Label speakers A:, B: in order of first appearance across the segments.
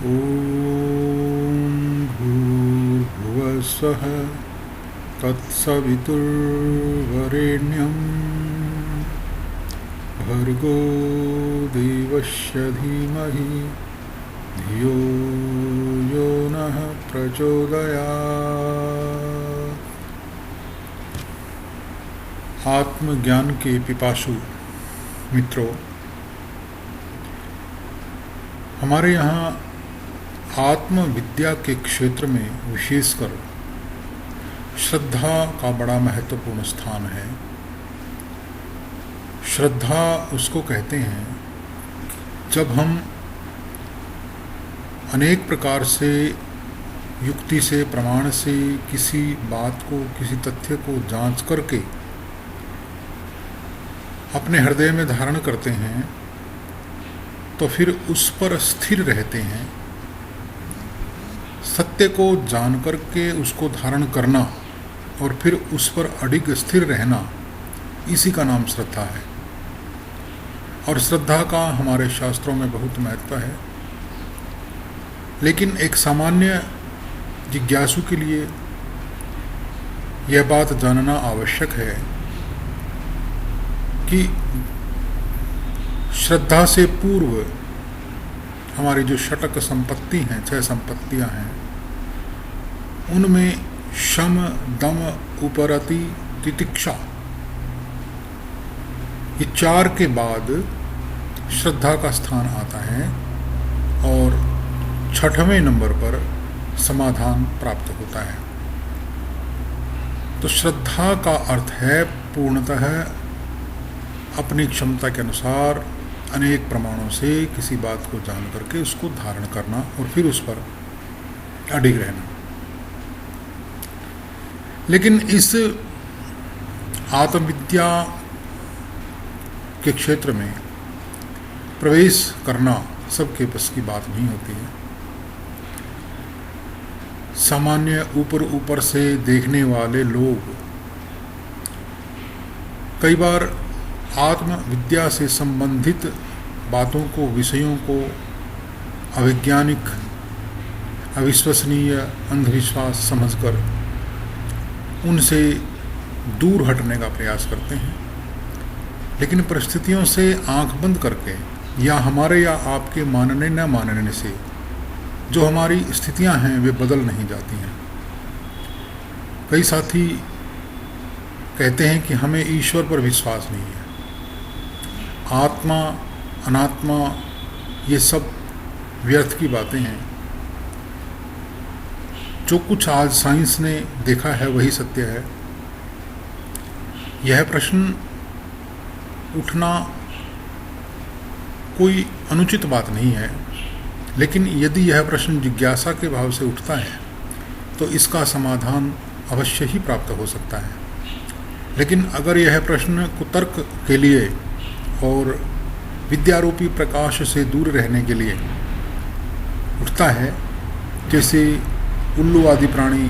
A: ॐ भूर्भुवः स्वः तत्सवितुर्वरेण्यं भर्गो देवस्य धीमहि धियो यो नः प्रचोदयात्। आत्मज्ञान के पिपासु मित्रों, हमारे यहाँ आत्मविद्या के क्षेत्र में विशेषकर श्रद्धा का बड़ा महत्वपूर्ण स्थान है। श्रद्धा उसको कहते हैं जब हम अनेक प्रकार से युक्ति से, प्रमाण से किसी बात को, किसी तथ्य को जांच करके अपने हृदय में धारण करते हैं, तो फिर उस पर स्थिर रहते हैं। सत्य को जान करके उसको धारण करना और फिर उस पर अडिग स्थिर रहना, इसी का नाम श्रद्धा है। और श्रद्धा का हमारे शास्त्रों में बहुत महत्व है। लेकिन एक सामान्य जिज्ञासु के लिए यह बात जानना आवश्यक है कि श्रद्धा से पूर्व हमारी जो षटक संपत्ति हैं, 6 संपत्तियां हैं, उनमें शम, दम, उपरति, तितिक्षा, ये 4 के बाद श्रद्धा का स्थान आता है और 6वें नंबर पर समाधान प्राप्त होता है। तो श्रद्धा का अर्थ है पूर्णतः अपनी क्षमता के अनुसार अनेक प्रमाणों से किसी बात को जान करके उसको धारण करना और फिर उस पर अडिग रहना। लेकिन इस आत्मविद्या के क्षेत्र में प्रवेश करना सबके बस की बात नहीं होती है। सामान्य ऊपर से देखने वाले लोग कई बार आत्मविद्या से संबंधित बातों को, विषयों को अवैज्ञानिक, अविश्वसनीय, अंधविश्वास समझकर उनसे दूर हटने का प्रयास करते हैं। लेकिन परिस्थितियों से आंख बंद करके या हमारे या आपके मानने न मानने से जो हमारी स्थितियां हैं वे बदल नहीं जाती हैं। कई साथी कहते हैं कि हमें ईश्वर पर विश्वास नहीं है, आत्मा, अनात्मा, ये सब व्यर्थ की बातें हैं। जो कुछ आज साइंस ने देखा है वही सत्य है। यह प्रश्न उठना कोई अनुचित बात नहीं है, लेकिन यदि यह प्रश्न जिज्ञासा के भाव से उठता है तो इसका समाधान अवश्य ही प्राप्त हो सकता है। लेकिन अगर यह प्रश्न कुतर्क के लिए और विद्यारूपी प्रकाश से दूर रहने के लिए उठता है, जैसे उल्लू आदि प्राणी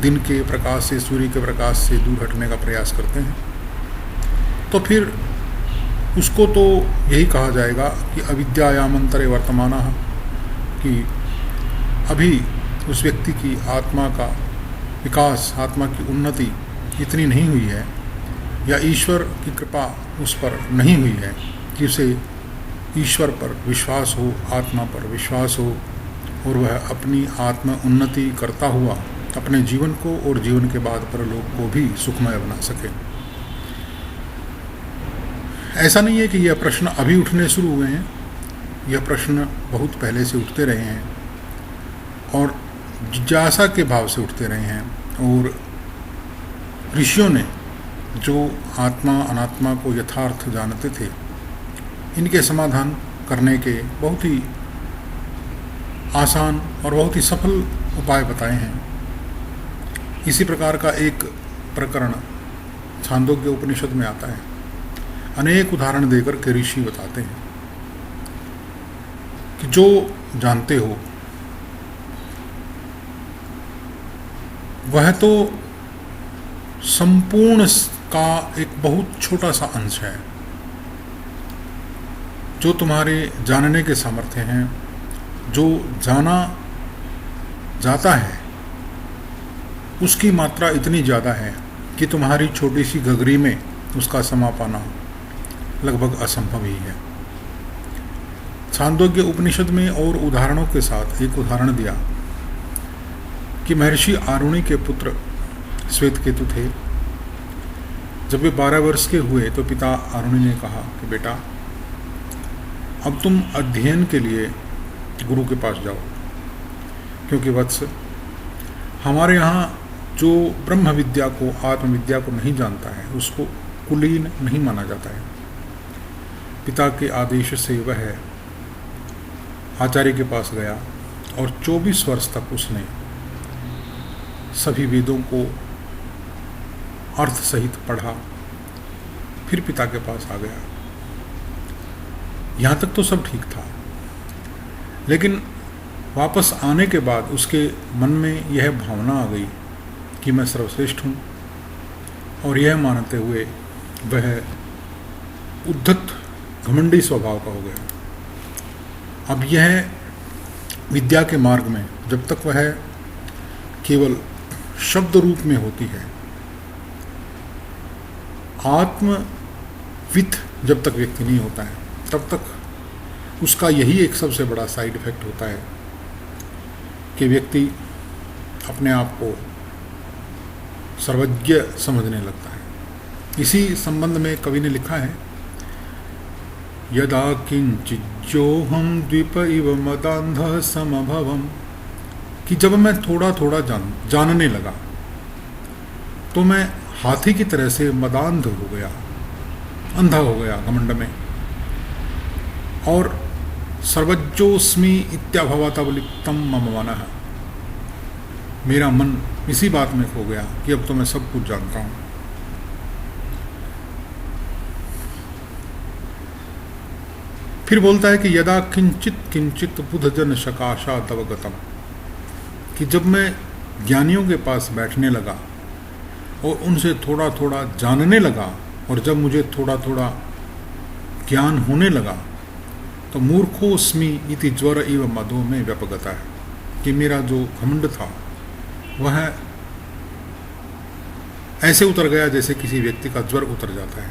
A: दिन के प्रकाश से, सूर्य के प्रकाश से दूर हटने का प्रयास करते हैं, तो फिर उसको तो यही कहा जाएगा कि अविद्यायामंतरे वर्तमानः, कि अभी उस व्यक्ति की आत्मा का विकास, आत्मा की उन्नति इतनी नहीं हुई है, या ईश्वर की कृपा उस पर नहीं हुई है कि उसे ईश्वर पर विश्वास हो, आत्मा पर विश्वास हो और वह अपनी आत्म उन्नति करता हुआ अपने जीवन को और जीवन के बाद परलोक को भी सुखमय बना सके। ऐसा नहीं है कि यह प्रश्न अभी उठने शुरू हुए हैं, यह प्रश्न बहुत पहले से उठते रहे हैं और जिज्ञासा के भाव से उठते रहे हैं। और ऋषियों ने जो आत्मा अनात्मा को यथार्थ जानते थे, इनके समाधान करने के बहुत ही आसान और बहुत ही सफल उपाय बताए हैं। इसी प्रकार का एक प्रकरण छांदोग्य उपनिषद में आता है। अनेक उदाहरण देकर के ऋषि बताते हैं कि जो जानते हो वह तो संपूर्ण का एक बहुत छोटा सा अंश है। जो तुम्हारे जानने के सामर्थ्य हैं जो जाना जाता है उसकी मात्रा इतनी ज़्यादा है कि तुम्हारी छोटी सी घघरी में उसका समा पाना लगभग असंभव ही है। छांदोग्य उपनिषद में और उदाहरणों के साथ एक उदाहरण दिया कि महर्षि आरुणि के पुत्र श्वेतकेतु थे। जब वे 12 वर्ष के हुए तो पिता आरुणि ने कहा कि बेटा, अब तुम अध्ययन के लिए गुरु के पास जाओ, क्योंकि वत्स, हमारे यहाँ जो ब्रह्म विद्या को, आत्मविद्या को नहीं जानता है उसको कुलीन नहीं माना जाता है। पिता के आदेश से वह आचार्य के पास गया और 24 वर्ष तक उसने सभी वेदों को अर्थ सहित पढ़ा, फिर पिता के पास आ गया। यहाँ तक तो सब ठीक था, लेकिन वापस आने के बाद उसके मन में यह भावना आ गई कि मैं सर्वश्रेष्ठ हूँ, और यह मानते हुए वह उद्धत घमंडी स्वभाव का हो गया। अब यह विद्या के मार्ग में जब तक वह केवल शब्द रूप में होती है, आत्मवित जब तक व्यक्ति नहीं होता है, तब तक उसका यही एक सबसे बड़ा साइड इफेक्ट होता है कि व्यक्ति अपने आप को सर्वज्ञ समझने लगता है। इसी संबंध में कवि ने लिखा है, यदा किंचिज्जोहम द्वीप इव मदांधः समभवम्, कि जब मैं थोड़ा थोड़ा जानने लगा तो मैं हाथी की तरह से मदांध हो गया, अंधा हो गया घमंड में, और सर्वज्ञोस्मि इत्याभवतवलिप्तम मम मनः, मेरा मन इसी बात में खो गया कि अब तो मैं सब कुछ जानता हूँ। फिर बोलता है कि यदा किंचित किंचित बुधजन सकाशा तव गतम, कि जब मैं ज्ञानियों के पास बैठने लगा और उनसे थोड़ा थोड़ा जानने लगा, और जब मुझे थोड़ा थोड़ा ज्ञान होने लगा तो मूर्खोस्मि इति ज्वर इव मदो में व्यपगता है, कि मेरा जो घमंड था वह ऐसे उतर गया जैसे किसी व्यक्ति का ज्वर उतर जाता है।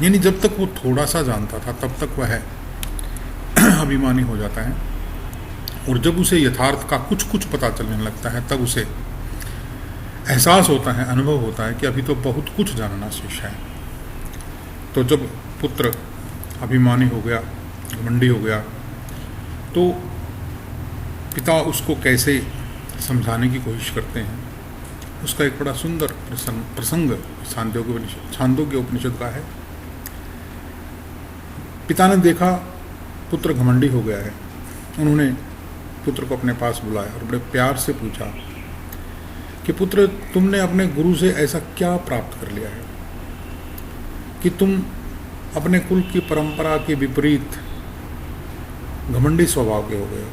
A: यानी जब तक वो थोड़ा सा जानता था तब तक वह अभिमानी हो जाता है, और जब उसे यथार्थ का कुछ कुछ पता चलने लगता है तब उसे एहसास होता है, अनुभव होता है कि अभी तो बहुत कुछ जानना शेष है। तो जब पुत्र अभिमानी हो गया, घमंडी हो गया, तो पिता उसको कैसे समझाने की कोशिश करते हैं, उसका एक बड़ा सुंदर प्रसंग छांदोग्य उपनिषद का है। पिता ने देखा पुत्र घमंडी हो गया है, उन्होंने पुत्र को अपने पास बुलाया और बड़े प्यार से पूछा कि पुत्र, तुमने अपने गुरु से ऐसा क्या प्राप्त कर लिया है कि तुम अपने कुल की परंपरा के विपरीत घमंडी स्वभाव के हो गए हो?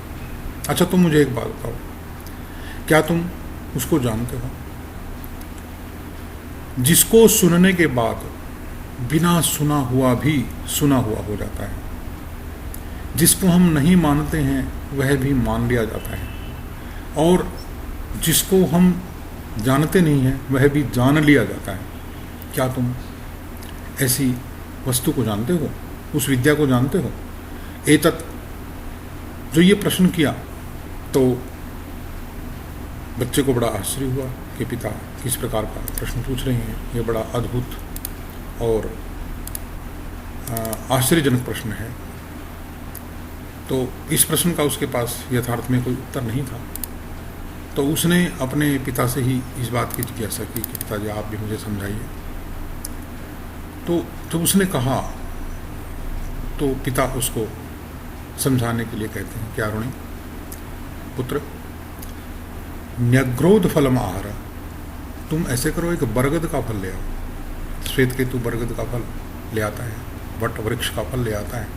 A: अच्छा, तुम मुझे एक बात बताओ, क्या तुम उसको जानते हो जिसको सुनने के बाद बिना सुना हुआ भी सुना हुआ हो जाता है, जिसको हम नहीं मानते हैं वह भी मान लिया जाता है, और जिसको हम जानते नहीं हैं वह भी जान लिया जाता है? क्या तुम ऐसी वस्तु को जानते हो, उस विद्या को जानते हो? एतत्, जो ये प्रश्न किया तो बच्चे को बड़ा आश्चर्य हुआ कि पिता किस प्रकार का प्रश्न पूछ रहे हैं, ये बड़ा अद्भुत और आश्चर्यजनक प्रश्न है। तो इस प्रश्न का उसके पास यथार्थ में कोई उत्तर नहीं था, तो उसने अपने पिता से ही इस बात की जिज्ञासा की कि पिताजी आप भी मुझे समझाइए। तो जब उसने कहा तो पिता उसको समझाने के लिए कहते हैं कि आरुणि पुत्र, न्यग्रोध फलम आहार, तुम ऐसे करो, एक बरगद का फल ले आओ। श्वेतकेतु बरगद का फल ले आता है, वट वृक्ष का फल ले आता है।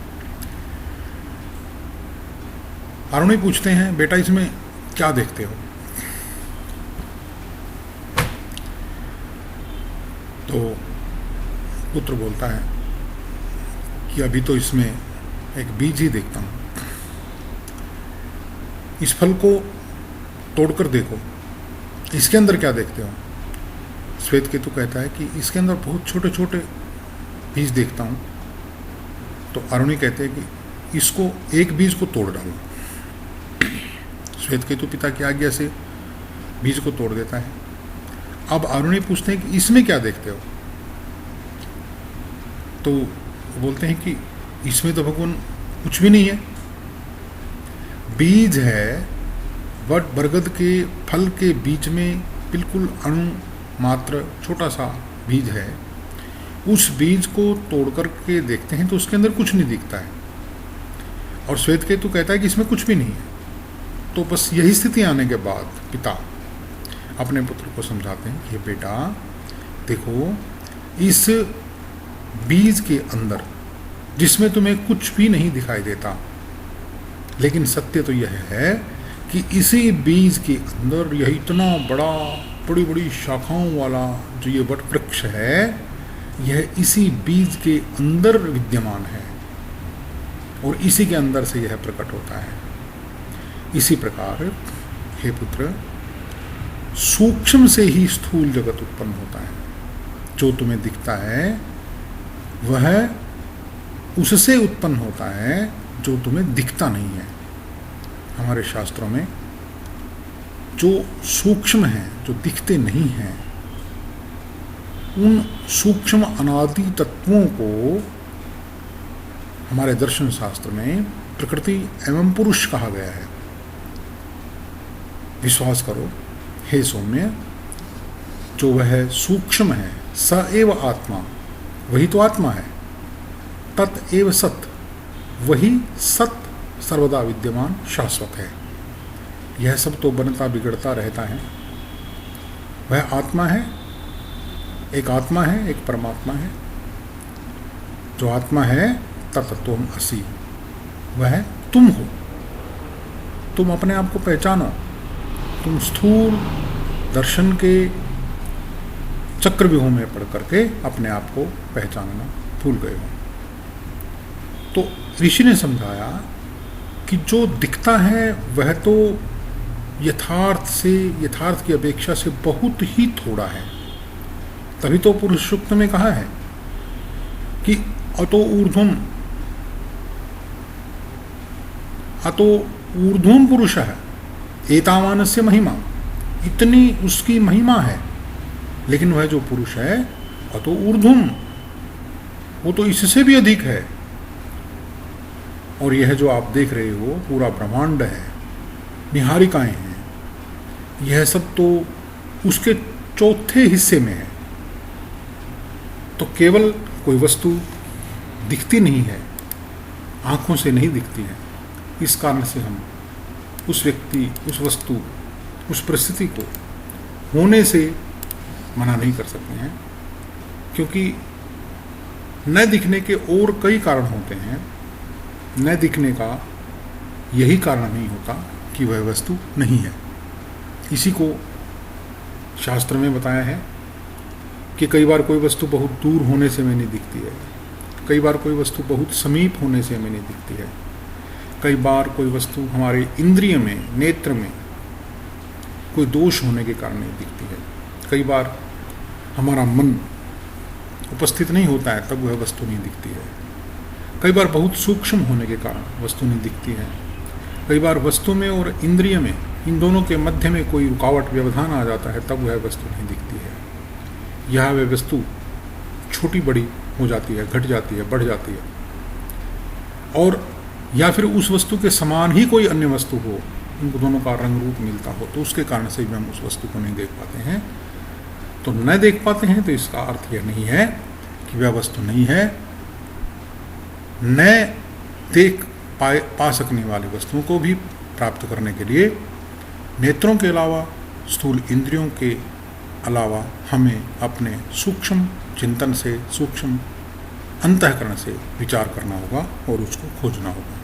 A: आरुणि पूछते हैं, बेटा इसमें क्या देखते हो? तो पुत्र बोलता है कि अभी तो इसमें एक बीज ही देखता हूँ, इस फल को तोड़कर देखो, इसके अंदर क्या देखते हो? श्वेत केतु कहता है कि इसके अंदर बहुत छोटे छोटे बीज देखता हूँ। तो अरुणी कहते हैं कि इसको, एक बीज को तोड़ डालो। श्वेत केतु पिता की आज्ञा से बीज को तोड़ देता है। अब अरुणी पूछते हैं कि इसमें क्या देखते हो? तो बोलते हैं कि इसमें तो भगवान कुछ भी नहीं है, बीज है, बट बरगद के फल के बीच में बिल्कुल अणु मात्र छोटा सा बीज है। उस बीज को तोड़ करके देखते हैं तो उसके अंदर कुछ नहीं दिखता है। और श्वेत केतु कहता है कि इसमें कुछ भी नहीं है। तो बस यही स्थिति आने के बाद पिता अपने पुत्र को समझाते हैं कि बेटा देखो, इस बीज के अंदर जिसमें तुम्हें कुछ भी नहीं दिखाई देता, लेकिन सत्य तो यह है कि इसी बीज के अंदर यह इतना बड़ी बड़ी शाखाओं वाला जो ये वट वृक्ष है, यह इसी बीज के अंदर विद्यमान है और इसी के अंदर से यह प्रकट होता है। इसी प्रकार हे पुत्र, सूक्ष्म से ही स्थूल जगत उत्पन्न होता है। जो तुम्हें दिखता है वह उससे उत्पन्न होता है जो तुम्हें दिखता नहीं है। हमारे शास्त्रों में जो सूक्ष्म हैं, जो दिखते नहीं हैं, उन सूक्ष्म अनादि तत्वों को हमारे दर्शन शास्त्र में प्रकृति एवं पुरुष कहा गया है। विश्वास करो हे सौम्य, जो वह सूक्ष्म है, स एव आत्मा, वही तो आत्मा है। तत् एव सत, वही सत सर्वदा विद्यमान शाश्वत है। यह सब तो बनता बिगड़ता रहता है। वह आत्मा है, एक आत्मा है, एक परमात्मा है। जो आत्मा है तत्त्वम असि, वह तुम हो। तुम अपने आप को पहचानो। तुम स्थूल दर्शन के चक्रव्यूह में पड़ करके अपने आप को पहचानना भूल गए हो। तो ऋषि ने समझाया कि जो दिखता है वह तो यथार्थ की अपेक्षा से बहुत ही थोड़ा है। तभी तो पुरुष सूक्त में कहा है कि अतो ऊर्ध्वम पुरुषः एतावानस्य महिमा, इतनी उसकी महिमा है। लेकिन वह जो पुरुष है अतो ऊर्ध्वम, वो तो इससे भी अधिक है। और यह जो आप देख रहे हो पूरा ब्रह्मांड है, निहारिकाएं हैं, यह सब तो उसके चौथे हिस्से में है। तो केवल कोई वस्तु दिखती नहीं है, आंखों से नहीं दिखती है। इस कारण से हम उस व्यक्ति, उस वस्तु, उस परिस्थिति को होने से मना नहीं कर सकते हैं, क्योंकि न दिखने के और कई कारण होते हैं। न दिखने का यही कारण नहीं होता कि वह वस्तु नहीं है। इसी को शास्त्र में बताया है कि कई बार कोई वस्तु बहुत दूर होने से हमें नहीं दिखती है, कई बार कोई वस्तु बहुत समीप होने से हमें नहीं दिखती है, कई बार कोई वस्तु हमारे इंद्रिय में, नेत्र में कोई दोष होने के कारण नहीं दिखती है, कई बार हमारा मन उपस्थित नहीं होता है तब वह वस्तु नहीं दिखती है, कई बार बहुत सूक्ष्म होने के कारण वस्तु नहीं दिखती है, कई बार वस्तु में और इंद्रिय में, इन दोनों के मध्य में कोई रुकावट, व्यवधान आ जाता है तब वह वस्तु नहीं दिखती है। यह वह वस्तु छोटी बड़ी हो जाती है, घट जाती है, बढ़ जाती है, और या फिर उस वस्तु के समान ही कोई अन्य वस्तु हो, उन दोनों का रंग रूप मिलता हो, तो उसके कारण से भी हम उस वस्तु को नहीं देख पाते हैं। तो न देख पाते हैं तो इसका अर्थ यह नहीं है कि वह वस्तु नहीं है। न देख पा सकने वाली वस्तुओं को भी प्राप्त करने के लिए नेत्रों के अलावा, स्थूल इंद्रियों के अलावा हमें अपने सूक्ष्म चिंतन से, सूक्ष्म अंतःकरण से विचार करना होगा और उसको खोजना होगा।